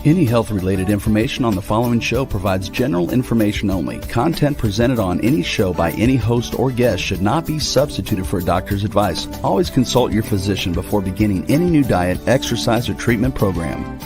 Any health-related information on the following show provides general information only. Content presented on any show by any host or guest should not be substituted for a doctor's advice. Always consult your physician before beginning any new diet, exercise, or treatment program.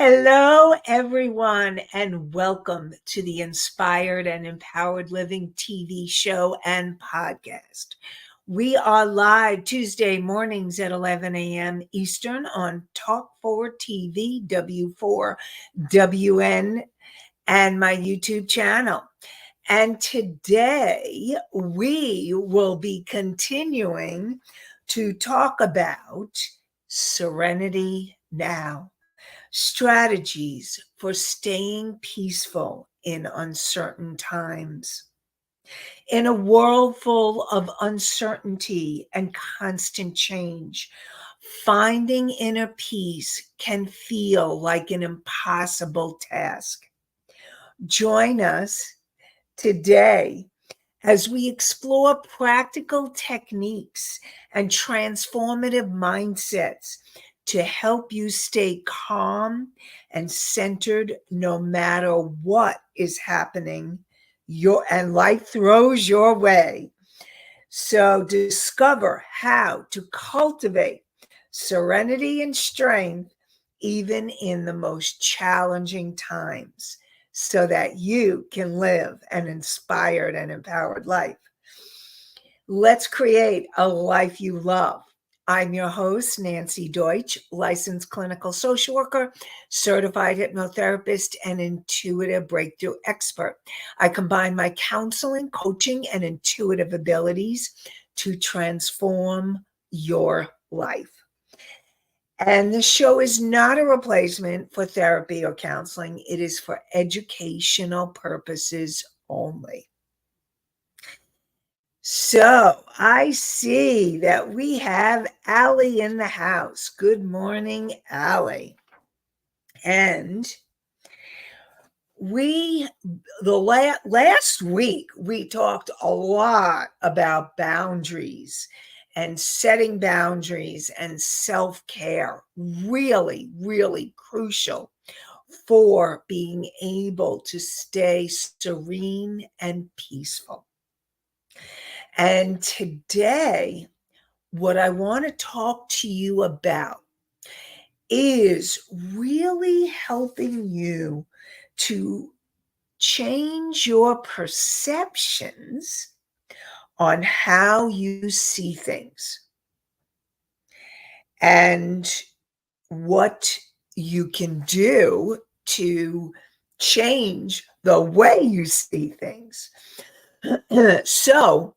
Hello, everyone, and welcome to the Inspired and Empowered Living TV show and podcast. We are live Tuesday mornings at 11 a.m. Eastern on Talk 4 TV, W4WN, and my YouTube channel. And today we will be continuing to talk about Serenity Now. Strategies for staying peaceful in uncertain times. In a world full of uncertainty and constant change, finding inner peace can feel like an impossible task. Join us today as we explore practical techniques and transformative mindsets to help you stay calm and centered no matter what is happening and life throws your way. So discover how to cultivate serenity and strength even in the most challenging times so that you can live an inspired and empowered life. Let's create a life you love. I'm your host, Nanci Deutsch, licensed clinical social worker, certified hypnotherapist, and intuitive breakthrough expert. I combine my counseling, coaching, and intuitive abilities to transform your life. And this show is not a replacement for therapy or counseling. It is for educational purposes only. So I see that we have Allie in the house. Good morning, Allie. And last week, we talked a lot about boundaries and setting boundaries and self-care. Really, really crucial for being able to stay serene and peaceful. And today, what I want to talk to you about is really helping you to change your perceptions on how you see things and what you can do to change the way you see things. So,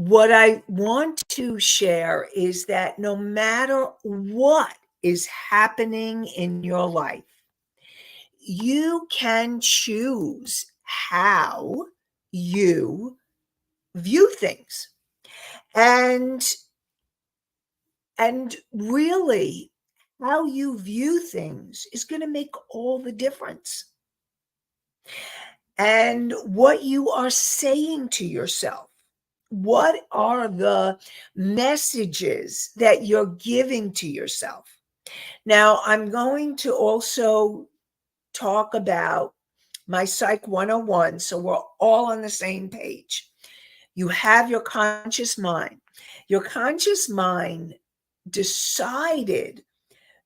what I want to share is that no matter what is happening in your life, you can choose how you view things. And really, how you view things is going to make all the difference. And what you are saying to yourself. What are the messages that you're giving to yourself? Now, I'm going to also talk about my Psych 101, so we're all on the same page. You have your conscious mind. Your conscious mind decided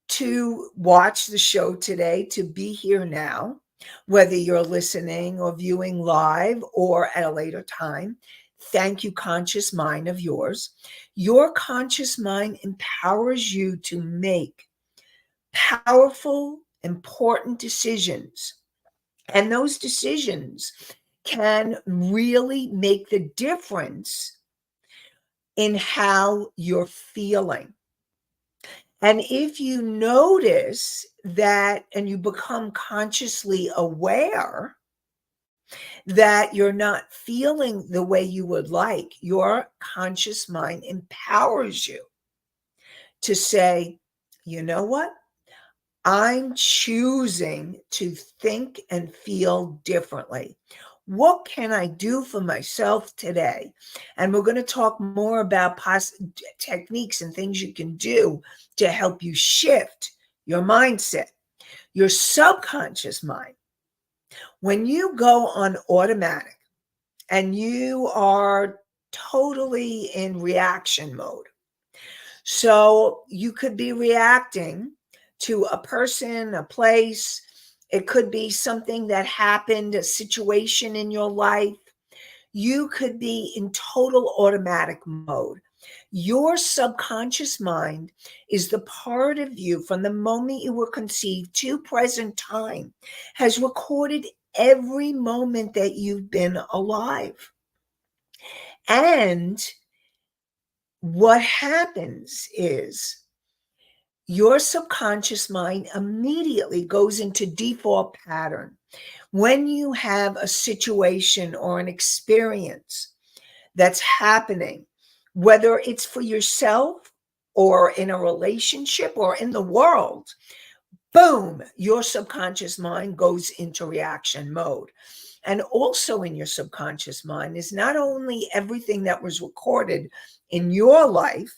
to watch the show today, to be here now, whether you're listening or viewing live or at a later time. Thank you, conscious mind of yours. Your conscious mind empowers you to make powerful, important decisions. And those decisions can really make the difference in how you're feeling. And if you notice that and you become consciously aware that you're not feeling the way you would like, your conscious mind empowers you to say, you know what? I'm choosing to think and feel differently. What can I do for myself today? And we're going to talk more about techniques and things you can do to help you shift your mindset, your subconscious mind. When you go on automatic and you are totally in reaction mode, so you could be reacting to a person, a place. It could be something that happened, a situation in your life. You could be in total automatic mode. Your subconscious mind is the part of you from the moment you were conceived to present time, has recorded every moment that you've been alive. And what happens is your subconscious mind immediately goes into default pattern. When you have a situation or an experience that's happening, whether it's for yourself or in a relationship or in the world, boom, your subconscious mind goes into reaction mode. And also in your subconscious mind is not only everything that was recorded in your life,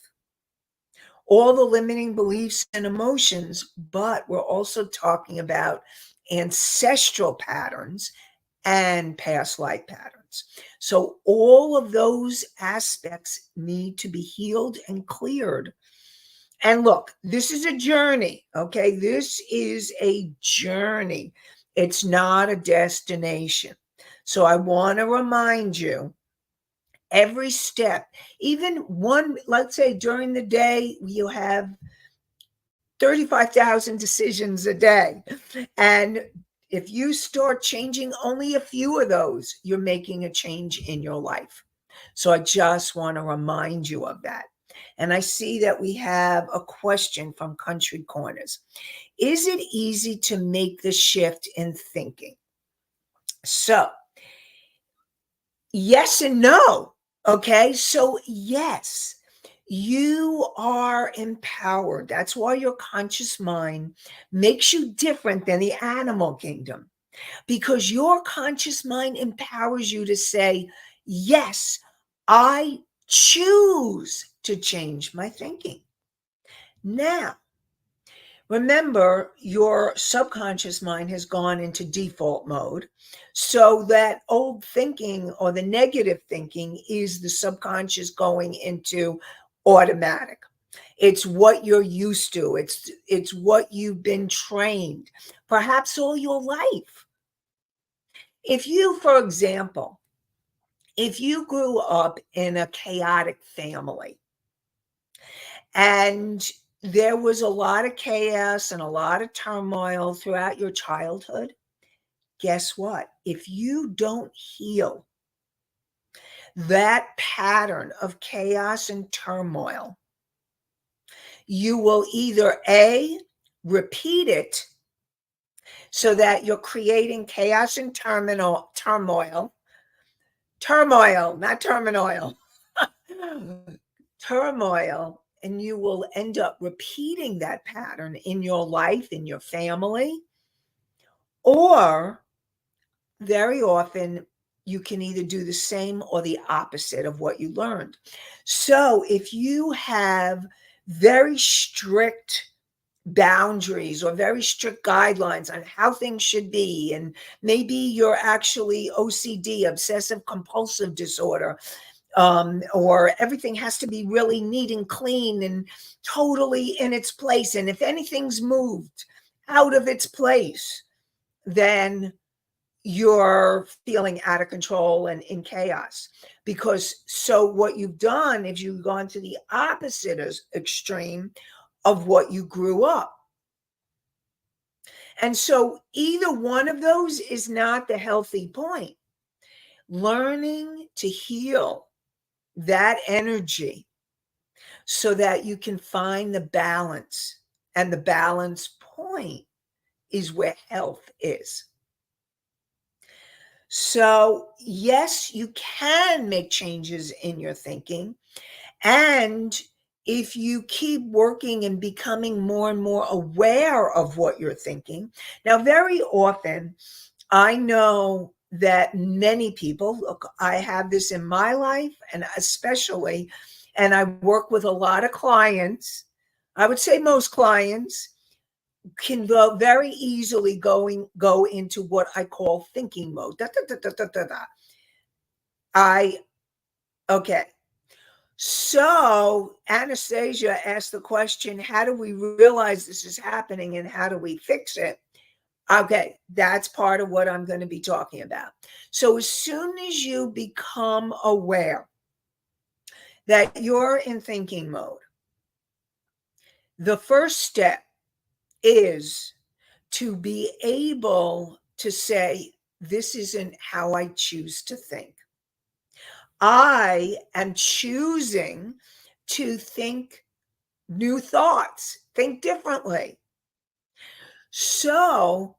all the limiting beliefs and emotions, but we're also talking about ancestral patterns and past life patterns. So all of those aspects need to be healed and cleared. And look, this is a journey, okay? This is a journey. It's not a destination. So I want to remind you, every step, even one, let's say during the day, you have 35,000 decisions a day. And if you start changing only a few of those, you're making a change in your life. So I just want to remind you of that. And I see that we have a question from Country Corners. Is it easy to make the shift in thinking? So, yes and no. Okay. So, yes, you are empowered. That's why your conscious mind makes you different than the animal kingdom, because your conscious mind empowers you to say, yes, I choose to change my thinking. Now, remember, your subconscious mind has gone into default mode. So that old thinking or the negative thinking is the subconscious going into automatic. It's what you're used to. It's what you've been trained, perhaps all your life. If you, for example, if you grew up in a chaotic family and there was a lot of chaos and a lot of turmoil throughout your childhood, guess what? If you don't heal that pattern of chaos and turmoil, you will either A, repeat it so that you're creating chaos and turmoil, not terminal, turmoil, and you will end up repeating that pattern in your life, in your family, or very often you can either do the same or the opposite of what you learned. So if you have very strict boundaries or very strict guidelines on how things should be, and maybe you're actually OCD, obsessive compulsive disorder, or everything has to be really neat and clean and totally in its place, and if anything's moved out of its place, then you're feeling out of control and in chaos. Because so what you've done is you've gone to the opposite extreme of what you grew up. And so either one of those is not the healthy point. learning to heal that energy so that you can find the balance. And the balance point is where health is. So, yes, you can make changes in your thinking. And if you keep working and becoming more and more aware of what you're thinking, now, very often, I know that many people, look, I have this in my life, and especially, and I work with a lot of clients. I would say most clients can go very easily go into what I call thinking mode. Da, da, da, da, da, da. I okay. So Anastasia asked the question, how do we realize this is happening and how do we fix it? Okay, that's part of what I'm going to be talking about. So as soon as you become aware that you're in thinking mode, the first step is to be able to say, this isn't how I choose to think. I am choosing to think new thoughts, think differently. So,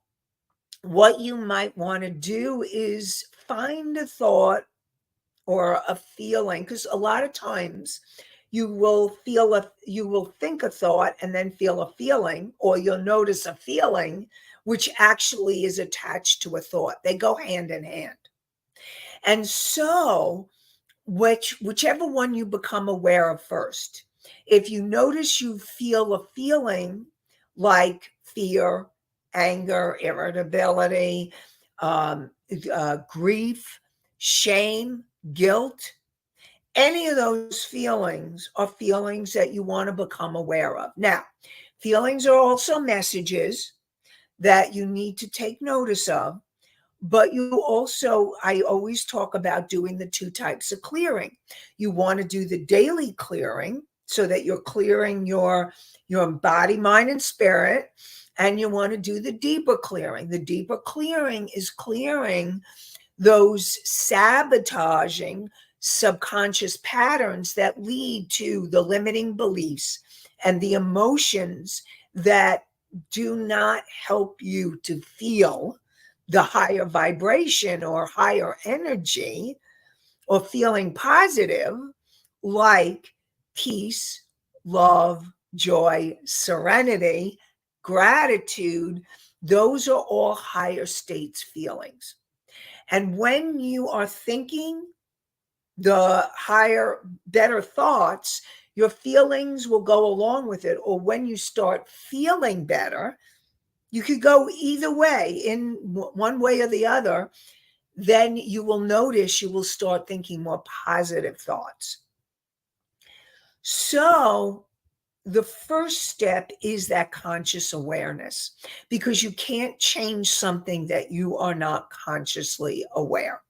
what you might want to do is find a thought or a feeling, because a lot of times you will think a thought and then feel a feeling, or you'll notice a feeling which actually is attached to a thought. They go hand in hand. And so whichever one you become aware of first, if you notice you feel a feeling like fear, anger, irritability, grief, shame, guilt, any of those feelings are feelings that you want to become aware of. Now, feelings are also messages that you need to take notice of. But you also, I always talk about doing the two types of clearing. You want to do the daily clearing so that you're clearing your body, mind, and spirit. And you want to do the deeper clearing. The deeper clearing is clearing those sabotaging subconscious patterns that lead to the limiting beliefs and the emotions that do not help you to feel the higher vibration or higher energy or feeling positive, like peace, love, joy, serenity, gratitude. Those are all higher states feelings. And when you are thinking the higher, better thoughts, your feelings will go along with it. Or when you start feeling better, you could go either way, in one way or the other. Then you will notice you will start thinking more positive thoughts. So the first step is that conscious awareness, because you can't change something that you are not consciously aware.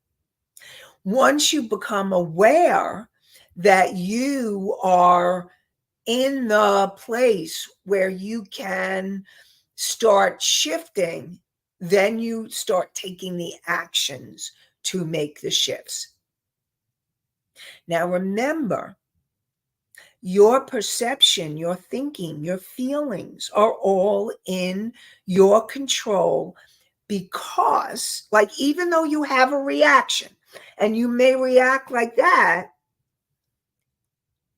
Once you become aware that you are in the place where you can start shifting, then you start taking the actions to make the shifts. Now, remember, your perception, your thinking, your feelings are all in your control, because, like, even though you have a reaction and you may react like that,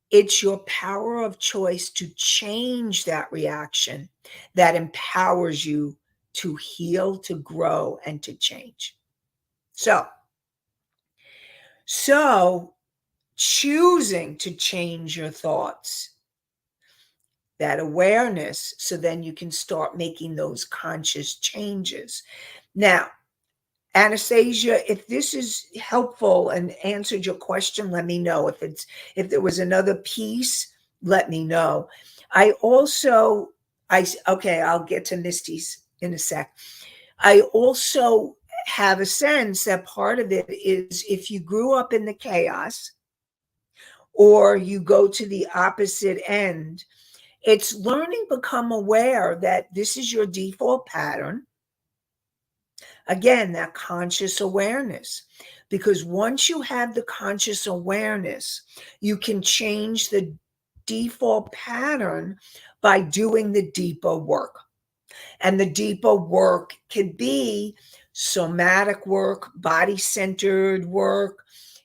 it's your power of choice to change that reaction that empowers you to heal, to grow, and to change. So choosing to change your thoughts, that awareness, so then you can start making those conscious changes. Now, Anastasia, if this is helpful and answered your question, let me know. If there was another piece, let me know. Okay, I'll get to Misty's in a sec. I also have a sense that part of it is, if you grew up in the chaos or you go to the opposite end, it's learning, become aware that this is your default pattern. Again, that conscious awareness. because once you have the conscious awareness, you can change the default pattern by doing the deeper work. And the deeper work can be somatic work, body-centered work.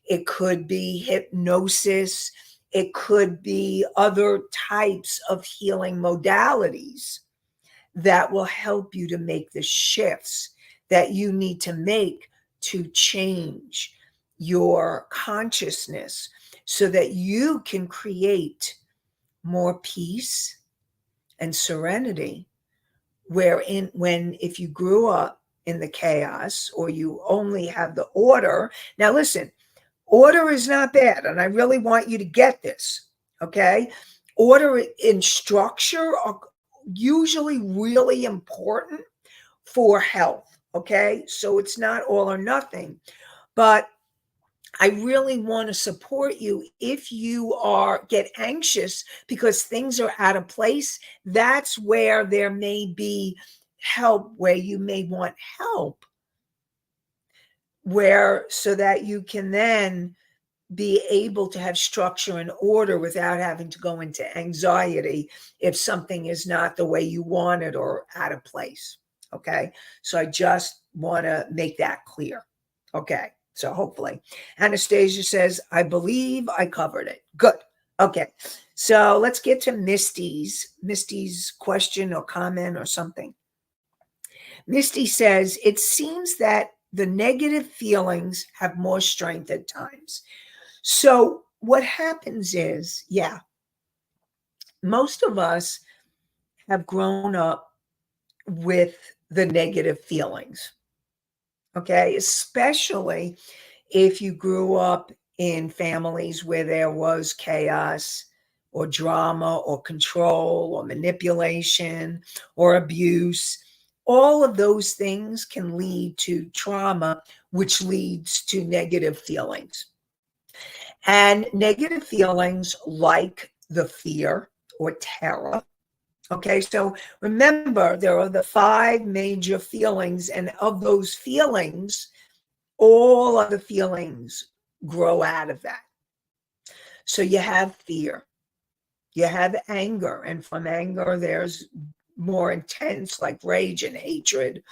It could be hypnosis. It could be other types of healing modalities that will help you to make the shifts that you need to make to change your consciousness so that you can create more peace and serenity. When if you grew up in the chaos or you only have the order. Now listen, order is not bad, and I really want you to get this, okay? Order and structure are usually really important for health, okay? So it's not all or nothing, but I really want to support you if you get anxious because things are out of place. That's where there may be help, where you may want help, where so that you can then be able to have structure and order without having to go into anxiety if something is not the way you want it or out of place. Okay. So I just want to make that clear. Okay. So hopefully Anastasia says, I believe I covered it. Good. Okay. So let's get to Misty's question or comment or something. Misty says, it seems that the negative feelings have more strength at times. So what happens is, most of us have grown up with the negative feelings, okay? Especially if you grew up in families where there was chaos or drama or control or manipulation or abuse. All of those things can lead to trauma, which leads to negative feelings. And negative feelings like the fear or terror. Okay, so remember, there are the 5 major feelings, and of those feelings, all other feelings grow out of that. So you have fear, you have anger, and from anger, there's more intense like rage and hatred,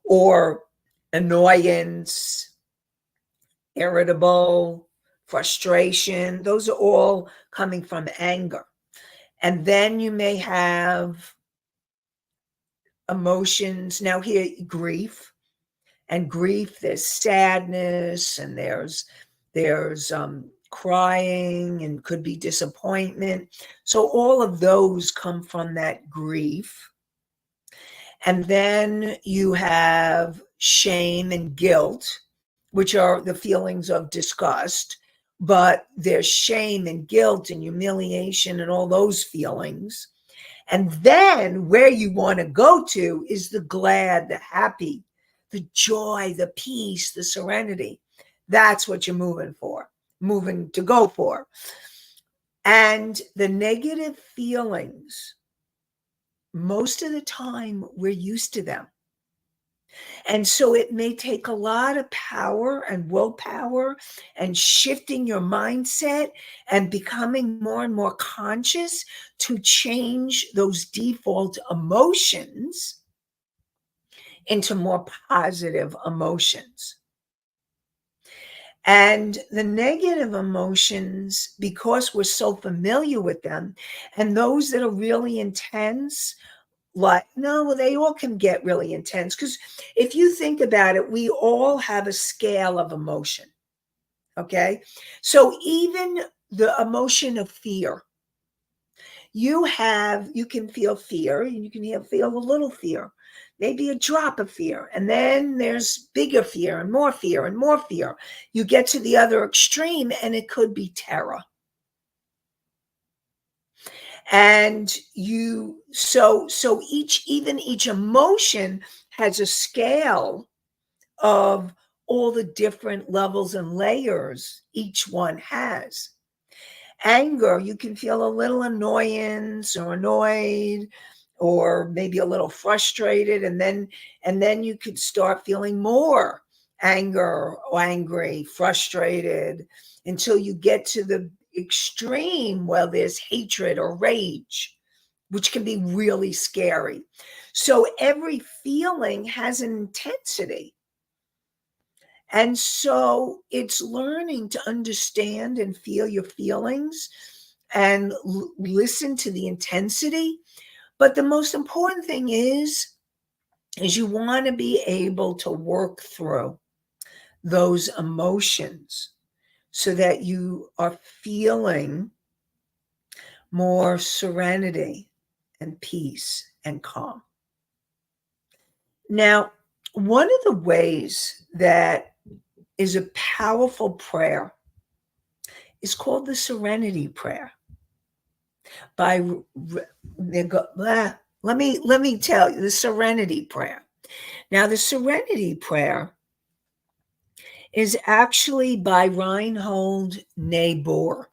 or annoyance, irritable, frustration. Those are all coming from anger. And then you may have emotions. Now here, grief. And grief, there's sadness and there's crying and could be disappointment. So all of those come from that grief. And then you have shame and guilt, which are the feelings of disgust, but there's shame and guilt and humiliation and all those feelings. And then where you want to go to is the glad, the happy, the joy, the peace, the serenity. That's what you're moving to go for. And the negative feelings, most of the time, we're used to them. And so it may take a lot of power and willpower and shifting your mindset and becoming more and more conscious to change those default emotions into more positive emotions. And the negative emotions, because we're so familiar with them, and those that are really intense, like, no, they all can get really intense. Because if you think about it, we all have a scale of emotion. Okay. So even the emotion of fear, you can feel fear, and you can feel a little fear, maybe a drop of fear. And then there's bigger fear and more fear and more fear. You get to the other extreme, and it could be terror. And so each emotion has a scale of all the different levels and layers each one has. Anger, you can feel a little annoyance or annoyed or maybe a little frustrated, and then you could start feeling more anger or angry, frustrated, until you get to the extreme where there's hatred or rage, which can be really scary. So every feeling has an intensity. And so it's learning to understand and feel your feelings and listen to the intensity. But the most important thing is you want to be able to work through those emotions so that you are feeling more serenity and peace and calm. Now, one of the ways that is a powerful prayer is called the Serenity Prayer by let me tell you the Serenity Prayer. Now, the Serenity Prayer is actually by Reinhold Niebuhr.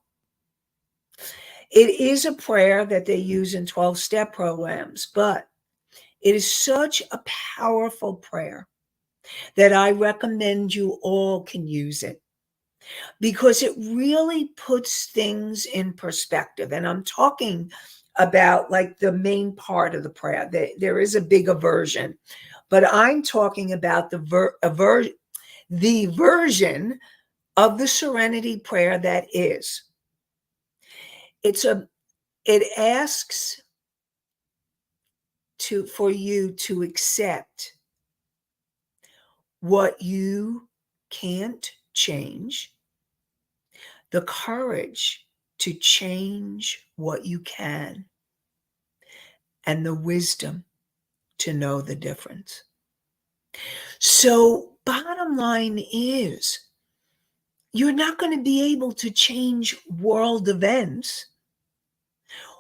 It is a prayer that they use in 12-step programs, but it is such a powerful prayer that I recommend you all can use it because it really puts things in perspective. And I'm talking about like the main part of the prayer. There is a bigger version, but I'm talking about the version of the Serenity Prayer that is. It asks for you to accept what you can't change, the courage to change what you can, and the wisdom to know the difference. So, bottom line is, you're not going to be able to change world events,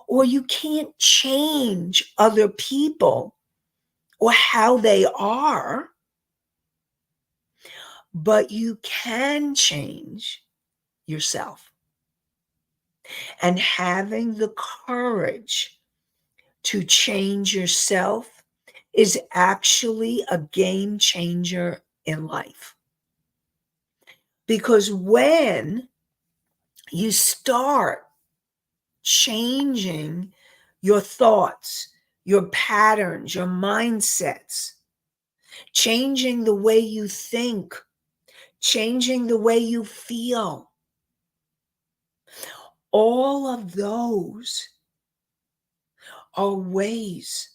or you can't change other people or how they are, but you can change yourself. And having the courage to change yourself is actually a game changer in life. Because when you start changing your thoughts, your patterns, your mindsets, changing the way you think, changing the way you feel, all of those are ways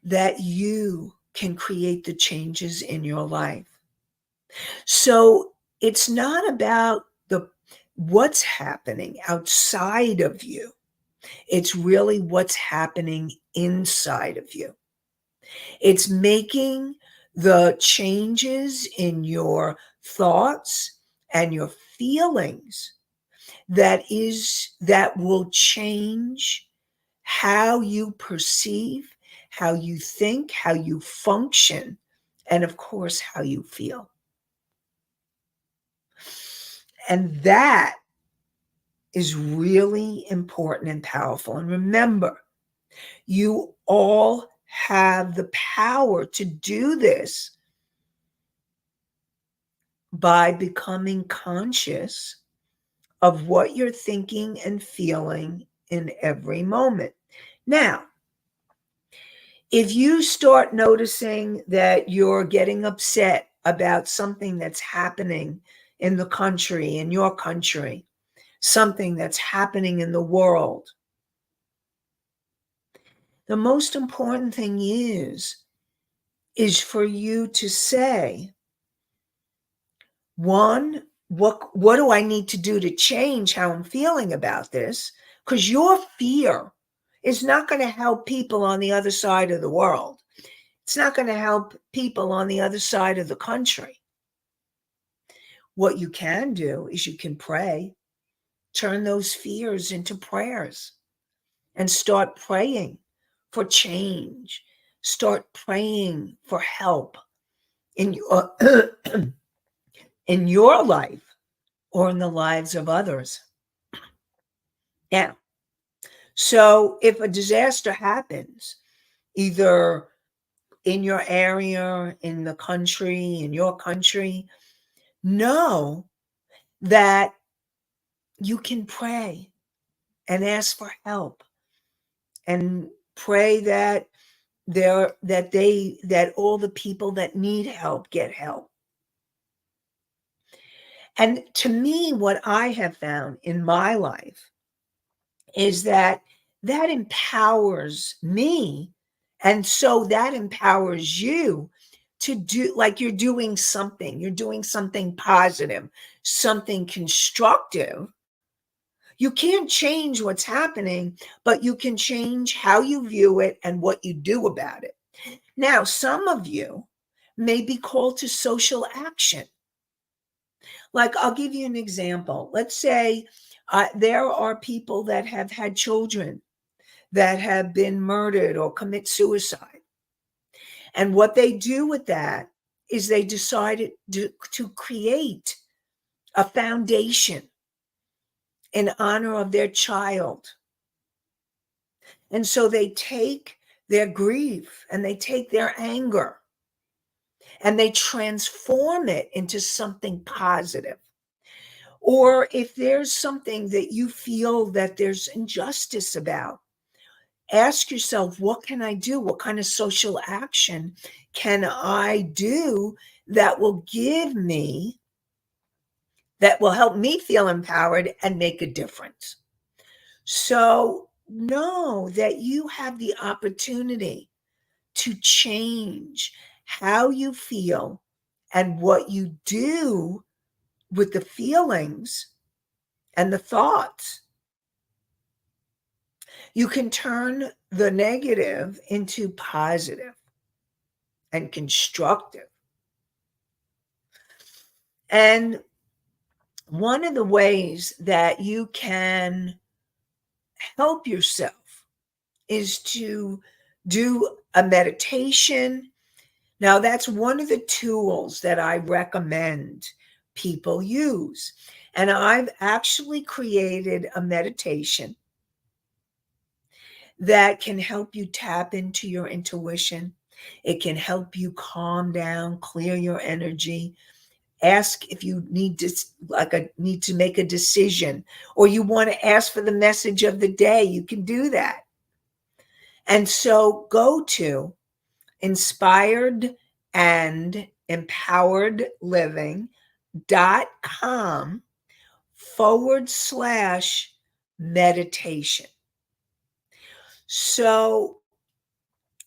that you can create the changes in your life. So it's not about what's happening outside of you. It's really what's happening inside of you. It's making the changes in your thoughts and your feelings that will change how you perceive, how you think, how you function, and of course, how you feel. And that is really important and powerful. And remember, you all have the power to do this by becoming conscious of what you're thinking and feeling in every moment. Now, if you start noticing that you're getting upset about something that's happening in the country, in your country, something that's happening in the world, the most important thing is for you to say, one, what do I need to do to change how I'm feeling about this? Because your fear is not going to help people on the other side of the world. It's not going to help people on the other side of the country. What you can do is you can pray, turn those fears into prayers, and start praying for change. Start praying for help in your, in your life or in the lives of others. Now, so if a disaster happens, either in your area, in the country, in your country, know that you can pray and ask for help and pray that that all the people that need help get help. And to me, what I have found in my life is that empowers me. And so that empowers you to do, like you're doing something positive, something constructive. You can't change what's happening, but you can change how you view it and what you do about it. Now, some of you may be called to social action. Like, I'll give you an example. Let's say there are people that have had children that have been murdered or commit suicide. And what they do with that is they decided to create a foundation in honor of their child. And so they take their grief and they take their anger and they transform it into something positive. Or if there's something that you feel that there's injustice about, ask yourself, what can I do? What kind of social action can I do that will help me feel empowered and make a difference? So know that you have the opportunity to change how you feel and what you do with the feelings and the thoughts. You can turn the negative into positive and constructive. And one of the ways that you can help yourself is to do a meditation. Now, that's one of the tools that I recommend people use. And I've actually created a meditation that can help you tap into your intuition. It can help you calm down, clear your energy. Ask if you need to make a decision, or you want to ask for the message of the day. You can do that. And so go to inspired and empowered living.com/meditation. So,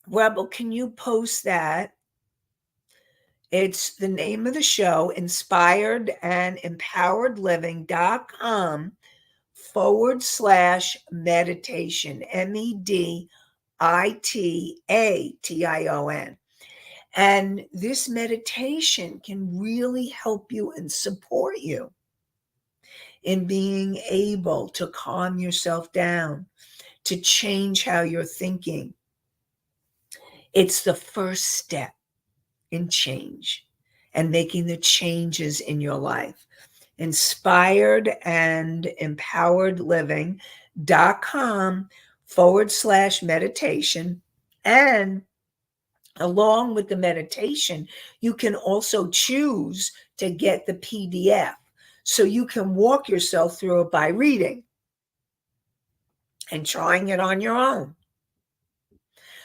Rebel, can you post that? It's the name of the show, inspired and empowered living.com/meditation, meditation. And this meditation can really help you and support you in being able to calm yourself down, to change how you're thinking. It's the first step in change and making the changes in your life. Inspired and empowered living.com/meditation. And along with the meditation, you can also choose to get the PDF. So you can walk yourself through it by reading and trying it on your own.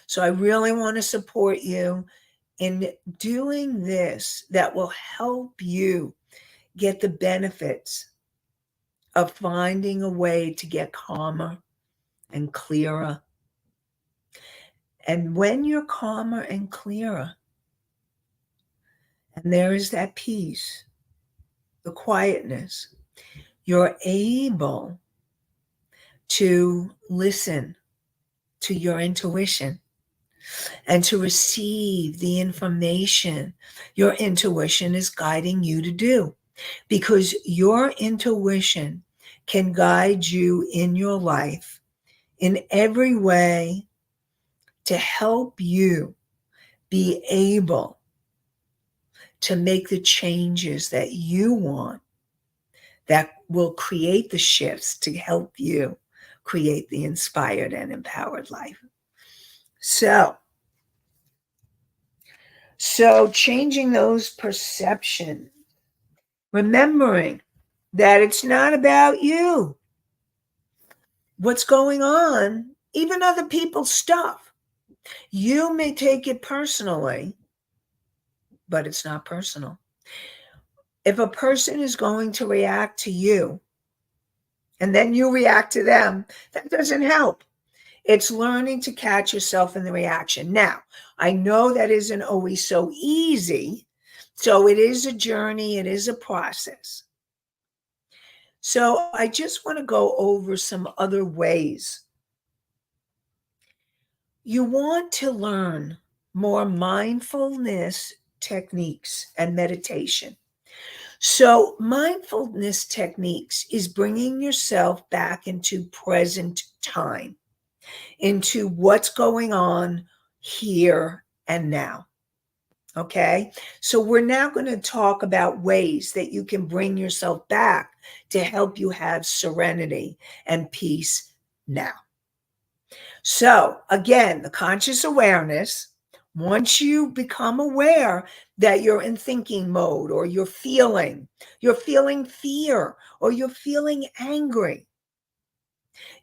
So I really want to support you in doing this that will help you get the benefits of finding a way to get calmer and clearer. And when you're calmer and clearer, and there is that peace, the quietness, you're able to listen to your intuition and to receive the information your intuition is guiding you to do. Because your intuition can guide you in your life in every way to help you be able to make the changes that you want, that will create the shifts to help you create the inspired and empowered life. So So changing those perceptions, remembering that it's not about you, what's going on, even other people's stuff. You may take it personally, but it's not personal. If a person is going to react to you and then you react to them, that doesn't help. It's learning to catch yourself in the reaction. Now, I know that isn't always so easy. So it is a journey, it is a process. So I just want to go over some other ways. You want to learn more mindfulness techniques and meditation. So, mindfulness techniques is bringing yourself back into present time, into what's going on here and now. Okay. So, we're now going to talk about ways that you can bring yourself back to help you have serenity and peace now. So, again, the conscious awareness, once you become aware that you're in thinking mode or you're feeling fear or you're feeling angry,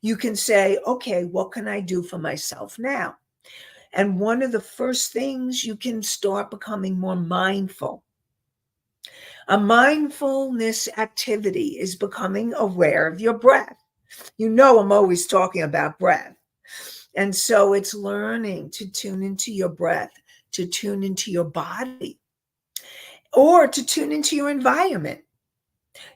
you can say, okay, what can I do for myself now? And one of the first things, you can start becoming more mindful. A mindfulness activity is becoming aware of your breath. You know, I'm always talking about breath. And so it's learning to tune into your breath, to tune into your body, or to tune into your environment.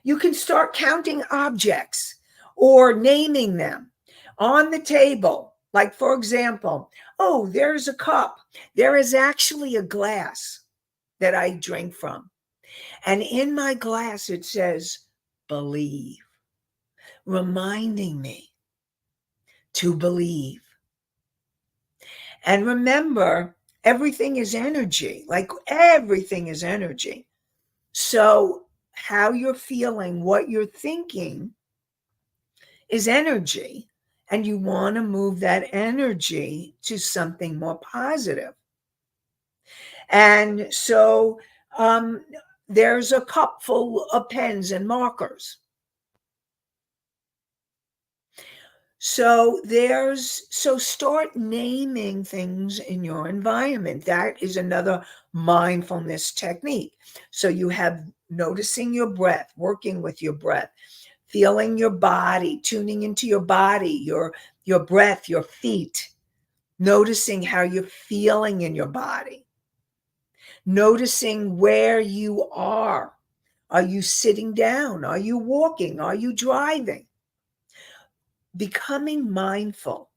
You can start counting objects or naming them on the table. Like, for example, oh, there's a cup. There is actually a glass that I drink from. And in my glass, it says, believe, reminding me to believe. And remember, everything is energy, like everything is energy. So, how you're feeling, what you're thinking is energy. And you want to move that energy to something more positive. And so, there's a cup full of pens and markers. So start naming things in your environment. That is another mindfulness technique. So you have noticing your breath, working with your breath, feeling your body, tuning into your body, your breath, your feet, noticing how you're feeling in your body, noticing where you are. Are you sitting down? Are you walking? Are you driving? Becoming mindful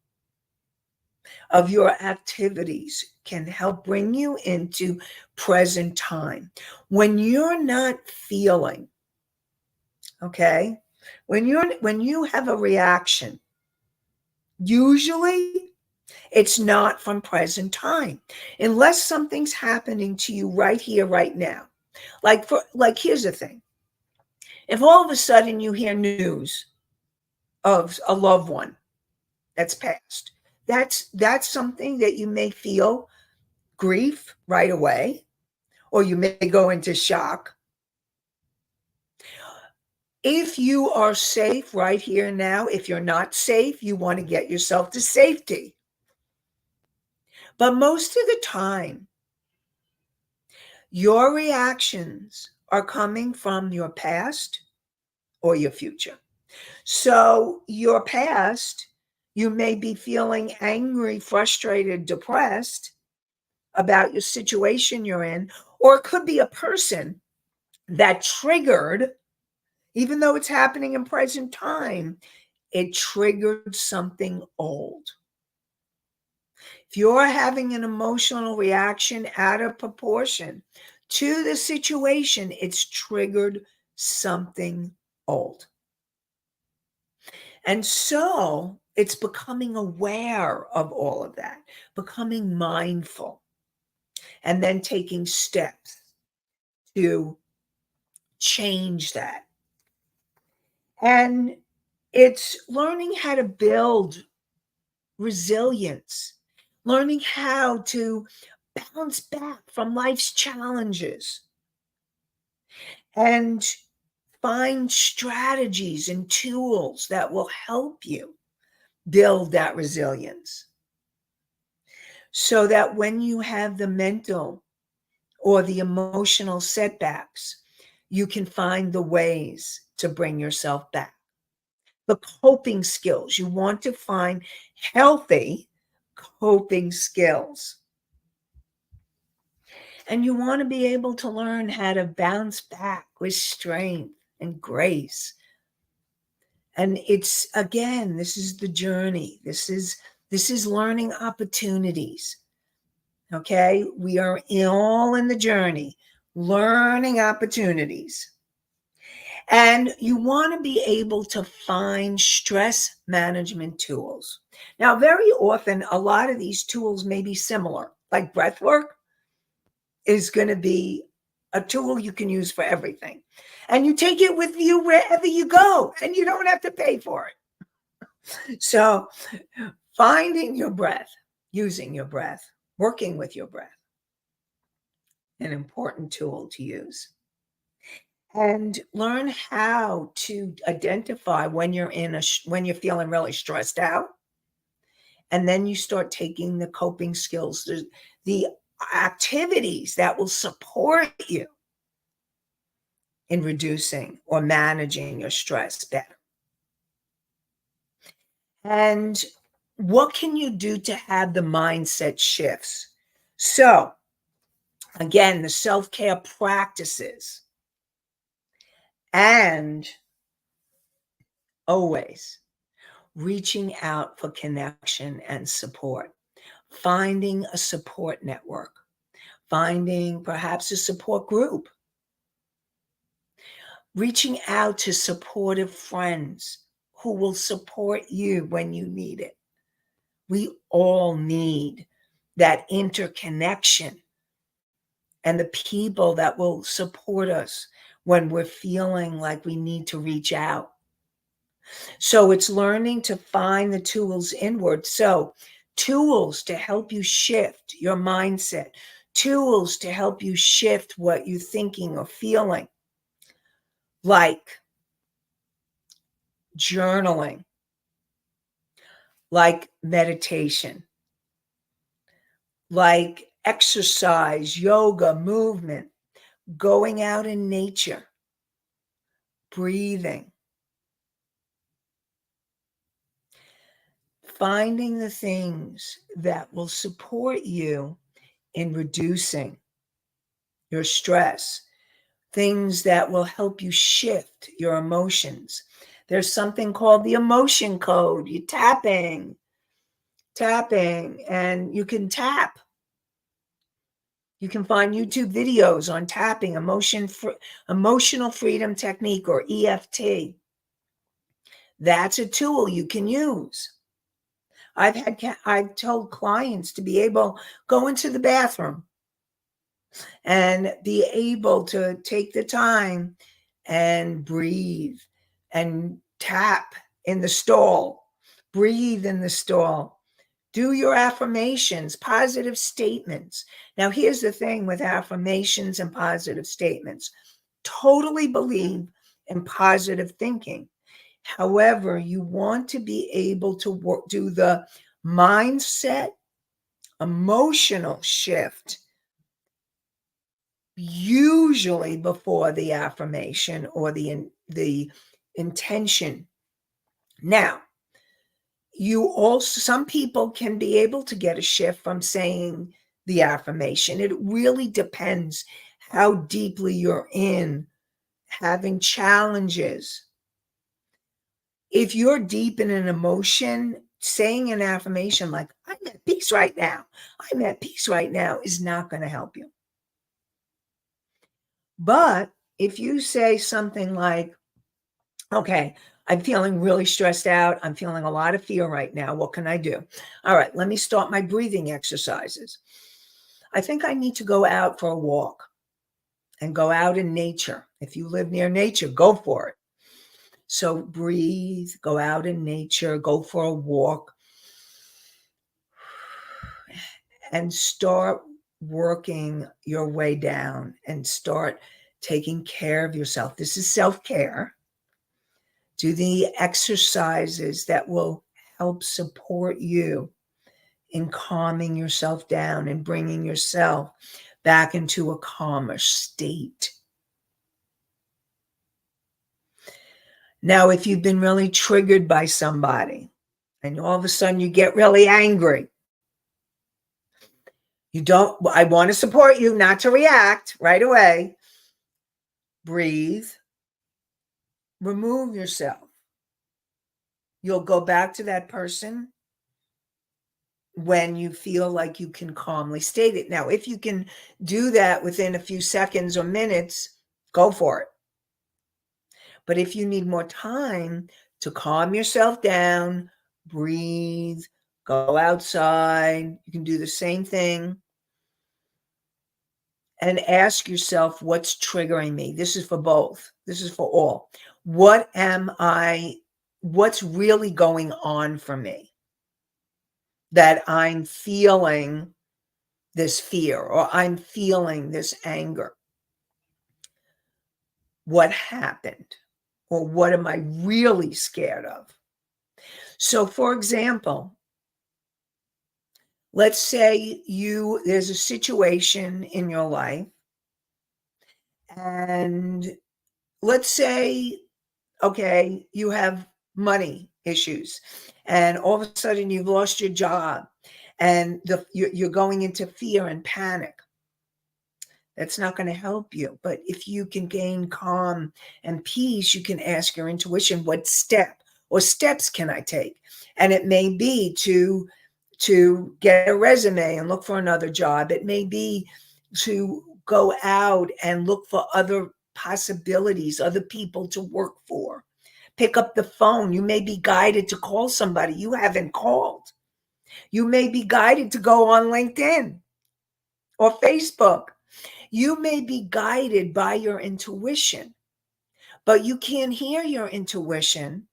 of your activities can help bring you into present time. When you're not feeling, okay, when you have a reaction, usually it's not from present time, unless something's happening to you right here, right now. Like here's the thing. If all of a sudden you hear news of a loved one that's passed, that's something that you may feel grief right away, or you may go into shock. If you are safe right here and now, if you're not safe, you want to get yourself to safety. But most of the time, your reactions are coming from your past or your future. So, your past, you may be feeling angry, frustrated, depressed about your situation you're in, or it could be a person that triggered, even though it's happening in present time, it triggered something old. If you're having an emotional reaction out of proportion to the situation, it's triggered something old. And so it's becoming aware of all of that, becoming mindful, and then taking steps to change that. And it's learning how to build resilience, learning how to bounce back from life's challenges and find strategies and tools that will help you build that resilience so that when you have the mental or the emotional setbacks, you can find the ways to bring yourself back. The coping skills, you want to find healthy coping skills. And you want to be able to learn how to bounce back with strength and grace. And it's, again, this is the journey. This is learning opportunities. Okay? We are all in the journey, learning opportunities. And you want to be able to find stress management tools. Now, very often, a lot of these tools may be similar, like breath work is going to be a tool you can use for everything. And you take it with you wherever you go, and you don't have to pay for it. So, finding your breath, using your breath, working with your breath, an important tool to use. And learn how to identify when you're when you're feeling really stressed out. And then you start taking the coping skills, the activities that will support you in reducing or managing your stress better. And what can you do to have the mindset shifts? So, again, the self-care practices. And always reaching out for connection and support, finding a support network, finding perhaps a support group, reaching out to supportive friends who will support you when you need it. We all need that interconnection and the people that will support us when we're feeling like we need to reach out. So it's learning to find the tools inward. So tools to help you shift your mindset, tools to help you shift what you're thinking or feeling, like journaling, like meditation, like exercise, yoga, movement, going out in nature, breathing, finding the things that will support you in reducing your stress, things that will help you shift your emotions. There's something called the emotion code. You're tapping, and you can tap. You can find YouTube videos on tapping, emotional freedom technique, or EFT. That's a tool you can use. I've told clients to be able go into the bathroom and be able to take the time and breathe and tap in the stall, breathe in the stall, do your affirmations, positive statements. Now, here's the thing with affirmations and positive statements. Totally believe in positive thinking. However, you want to be able to do the mindset, emotional shift, usually before the affirmation or the intention. Now, some people can be able to get a shift from saying the affirmation. It really depends how deeply you're in having challenges. If you're deep in an emotion, saying an affirmation like, I'm at peace right now, I'm at peace right now, is not going to help you. But if you say something like, okay, I'm feeling really stressed out, I'm feeling a lot of fear right now, what can I do? All right, let me start my breathing exercises. I think I need to go out for a walk and go out in nature. If you live near nature, go for it. So breathe, go out in nature, go for a walk, and start working your way down and start taking care of yourself. This is self-care. Do the exercises that will help support you in calming yourself down and bringing yourself back into a calmer state. Now, if you've been really triggered by somebody and all of a sudden you get really angry, I want to support you not to react right away. Breathe. Remove yourself. You'll go back to that person when you feel like you can calmly state it. Now, if you can do that within a few seconds or minutes, go for it. But if you need more time to calm yourself down, breathe, go outside, you can do the same thing and ask yourself, what's triggering me? This is for both. This is for all. What's really going on for me that I'm feeling this fear or I'm feeling this anger? What happened? Or what am I really scared of? So, for example, let's say there's a situation in your life, and let's say, okay, you have money issues, and all of a sudden you've lost your job, and you're going into fear and panic. That's not going to help you. But if you can gain calm and peace, you can ask your intuition, what steps can I take? And it may be to get a resume and look for another job. It may be to go out and look for other possibilities, other people to work for. Pick up the phone. You may be guided to call somebody you haven't called. You may be guided to go on LinkedIn or Facebook. You may be guided by your intuition, but you can't hear your intuition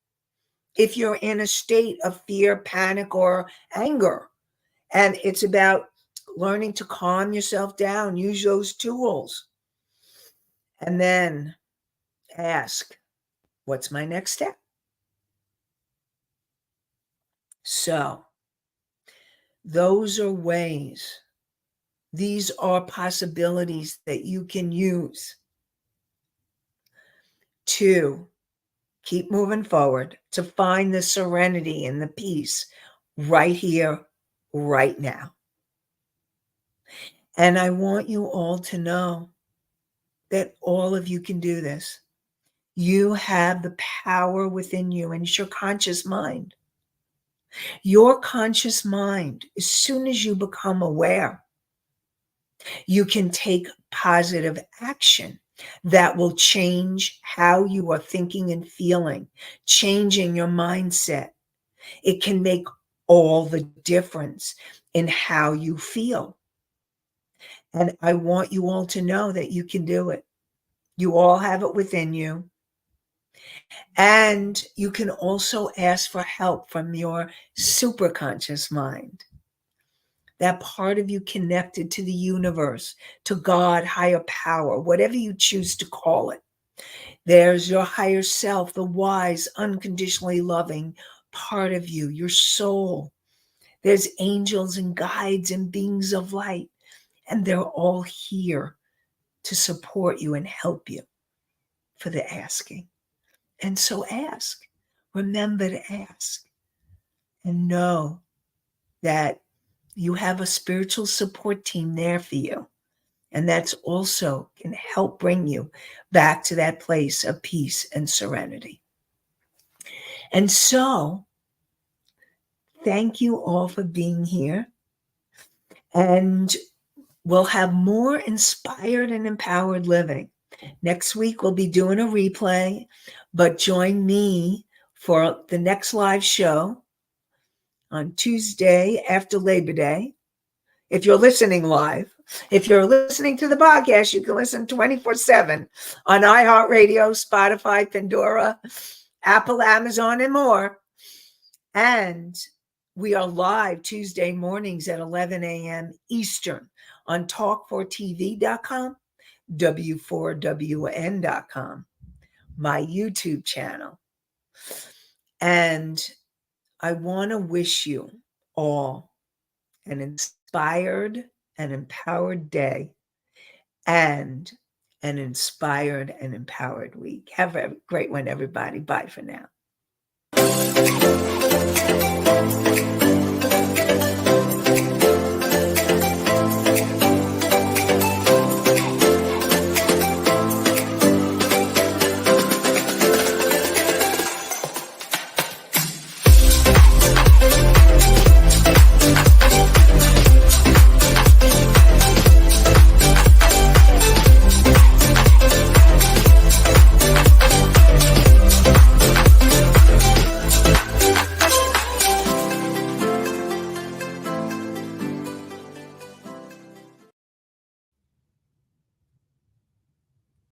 if you're in a state of fear, panic, or anger. And it's about learning to calm yourself down, use those tools, and then ask, what's my next step? So those are ways. These are possibilities that you can use to keep moving forward, to find the serenity and the peace right here, right now. And I want you all to know that all of you can do this. You have the power within you, and it's your conscious mind. Your conscious mind, as soon as you become aware, you can take positive action that will change how you are thinking and feeling, changing your mindset. It can make all the difference in how you feel. And I want you all to know that you can do it. You all have it within you. And you can also ask for help from your superconscious mind. That part of you connected to the universe, to God, higher power, whatever you choose to call it. There's your higher self, the wise, unconditionally loving part of you, your soul. There's angels and guides and beings of light, and they're all here to support you and help you for the asking. And so ask. Remember to ask. And know that you have a spiritual support team there for you. And that's also can help bring you back to that place of peace and serenity. And so, thank you all for being here. And we'll have more inspired and empowered living. Next week, we'll be doing a replay, but join me for the next live show on Tuesday after Labor Day. If you're listening live, if you're listening to the podcast, you can listen 24/7 on iHeartRadio, Spotify, Pandora, Apple, Amazon, and more. And We are live Tuesday mornings at 11 a.m. Eastern on talk4tv.com, w4wn.com, my YouTube channel. And I want to wish you all an inspired and empowered day and an inspired and empowered week. Have a great one, everybody. Bye for now.